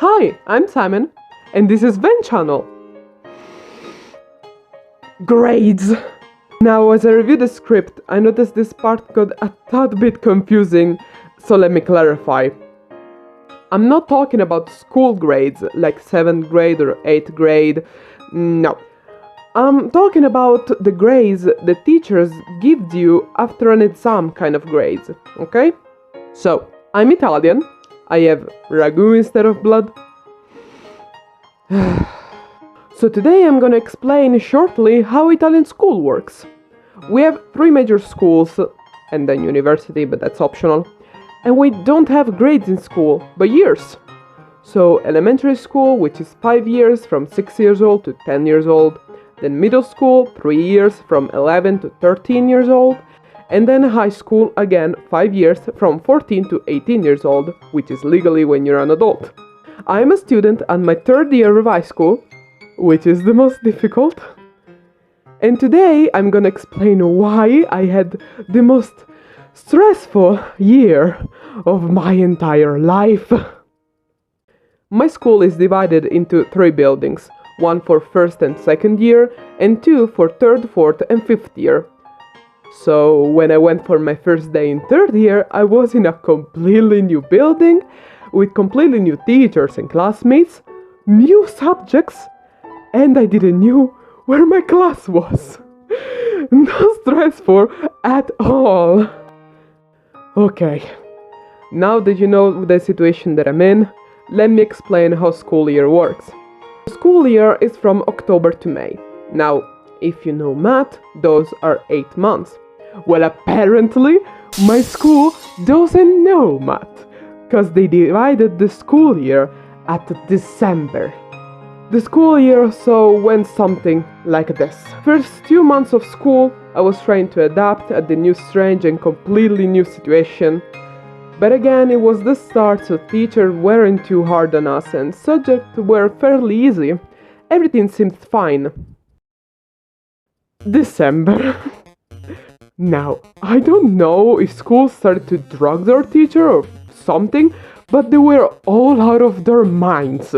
Hi, I'm Simon, and this is Ven Channel. Grades! Now, as I reviewed the script, I noticed this part got a tad bit confusing, so let me clarify. I'm not talking about school grades, like 7th grade or 8th grade, no. I'm talking about the grades the teachers give you after an exam kind of grades, okay? So, I'm Italian, I have ragu instead of blood. So today I'm gonna explain shortly how Italian school works. We have 3 major schools, and then university, but that's optional. And we don't have grades in school, but years. So elementary school, which is 5 years from 6 years old to 10 years old. Then middle school, 3 years from 11 to 13 years old. And then high school, again, 5 years from 14 to 18 years old, which is legally when you're an adult. I'm a student at my 3rd year of high school, which is the most difficult. And today I'm gonna explain why I had the most stressful year of my entire life. My school is divided into 3 buildings, 1 for 1st and 2nd year, and 2 for 3rd, 4th and 5th year. So when I went for my first day in 3rd year, I was in a completely new building, with completely new teachers and classmates, new subjects, and I didn't know where my class was. Not stressful at all. Okay, now that you know the situation that I'm in, let me explain how school year works. School year is from October to May. Now, if you know math, those are 8 months. Well, apparently, my school doesn't know math, because they divided the school year at December. The school year so went something like this. First 2 months of school, I was trying to adapt at the new strange and completely new situation. But again, it was the start, so teachers weren't too hard on us and subjects were fairly easy. Everything seemed fine. December. Now, I don't know if school started to drug their teacher or something, but they were all out of their minds.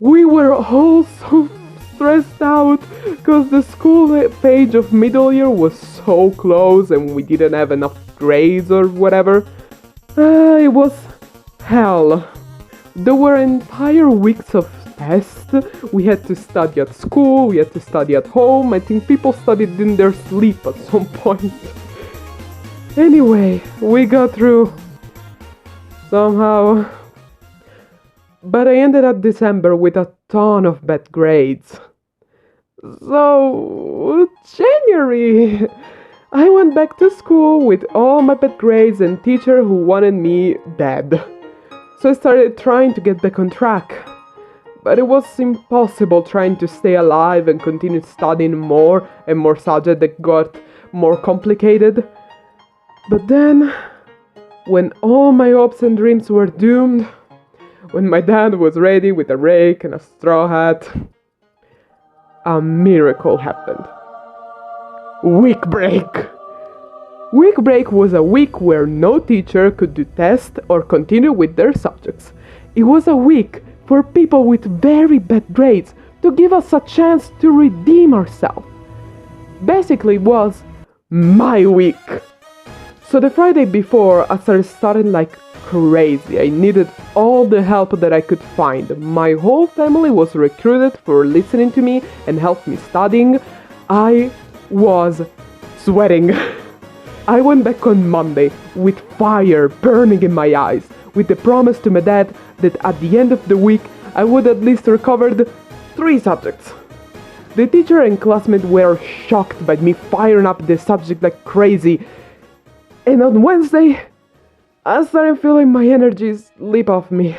We were all so stressed out because the school page of middle year was so close and we didn't have enough grades or whatever. It was hell. There were entire weeks of tests. We had to study at school, we had to study at home. I think people studied in their sleep at some point. Anyway, we got through somehow. But I ended up December with a ton of bad grades. So, January, I went back to school with all my bad grades and teacher who wanted me dead. So I started trying to get back on track. But it was impossible trying to stay alive and continue studying more and more subjects that got more complicated. But then, when all my hopes and dreams were doomed, when my dad was ready with a rake and a straw hat, a miracle happened. Week break! Week break was a week where no teacher could do tests or continue with their subjects. It was a week for people with very bad grades to give us a chance to redeem ourselves. Basically, it was my week. So the Friday before, I started studying like crazy. I needed all the help that I could find. My whole family was recruited for listening to me and help me studying. I was sweating. I went back on Monday with fire burning in my eyes, with the promise to my dad that at the end of the week I would at least recovered 3 subjects. The teacher and classmates were shocked by me firing up the subject like crazy. And on Wednesday, I started feeling my energies leap off me.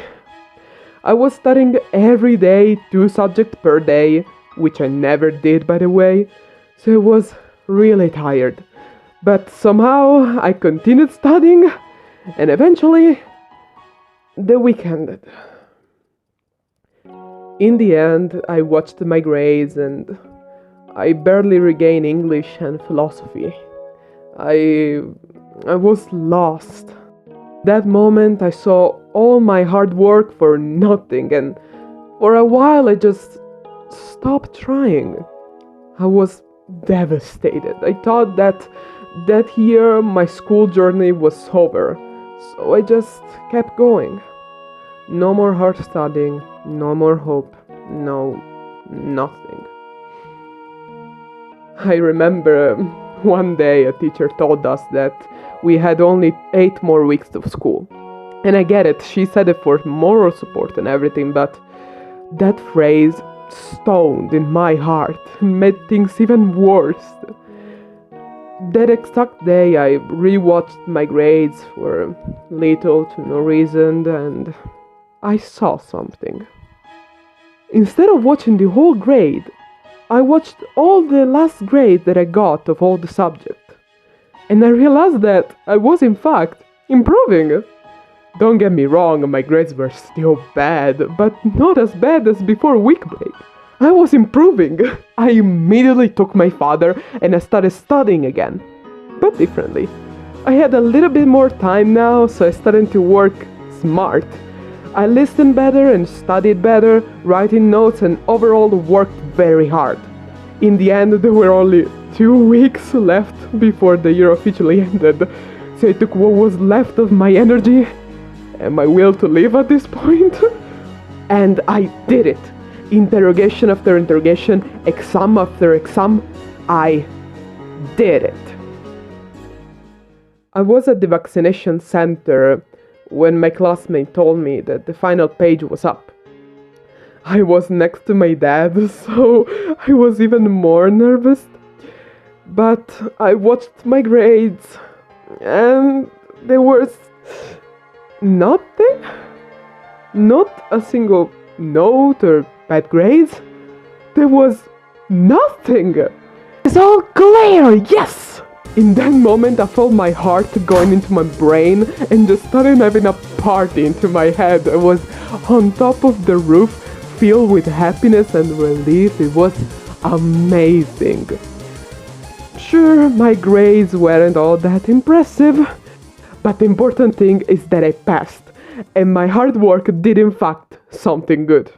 I was studying every day 2 subjects per day, which I never did by the way, so I was really tired. But somehow I continued studying, and eventually the week ended. In the end, I watched my grades and I barely regained English and philosophy. I was lost. that moment I saw all my hard work for nothing, and for a while I just stopped trying. I was devastated. I thought that year my school journey was over, so I just kept going. No more hard studying, no more hope, no, nothing. I remember one day a teacher told us that we had only 8 more weeks of school. And I get it, she said it for moral support and everything, but that phrase stoned in my heart and made things even worse. That exact day I rewatched my grades for little to no reason, and I saw something. Instead of watching the whole grade, I watched all the last grade that I got of all the subjects. And I realized that I was in fact improving. Don't get me wrong, my grades were still bad, but not as bad as before week break. I was improving. I immediately took my father and I started studying again, but differently. I had a little bit more time now, so I started to work smart. I listened better and studied better, writing notes, and overall worked very hard. In the end, there were only 2 weeks left before the year officially ended, so I took what was left of my energy and my will to live at this point, and I did it. Interrogation after interrogation, exam after exam, I did it. I was at the vaccination center when my classmate told me that the final page was up. I was next to my dad, so I was even more nervous. But I watched my grades, and there was nothing. Not a single note or bad grades. There was nothing. It's all clear, yes! In that moment I felt my heart going into my brain and just started having a party into my head. I was on top of the roof, filled with happiness and relief. It was amazing. Sure, my grades weren't all that impressive, but the important thing is that I passed, and my hard work did in fact something good.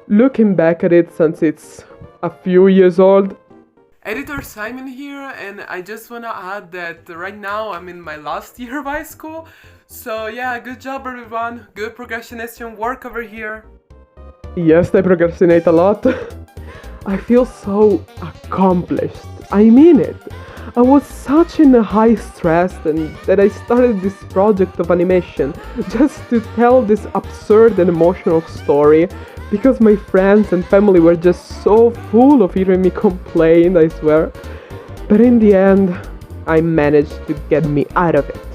Looking back at it since it's a few years old, Editor Simon here, and I just wanna add that right now I'm in my last year of high school, so yeah, good job everyone, good procrastination work over here. Yes, I procrastinate a lot. I feel so accomplished, I mean it. I was such in a high stress and that I started this project of animation just to tell this absurd and emotional story, because my friends and family were just so full of hearing me complain, I swear. But in the end, I managed to get me out of it.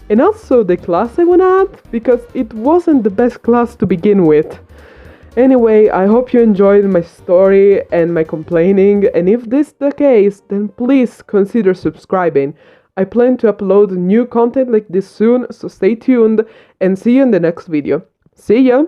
And also the class I wanna add, because it wasn't the best class to begin with. Anyway, I hope you enjoyed my story and my complaining, and if this is the case, then please consider subscribing. I plan to upload new content like this soon, so stay tuned and see you in the next video. See ya!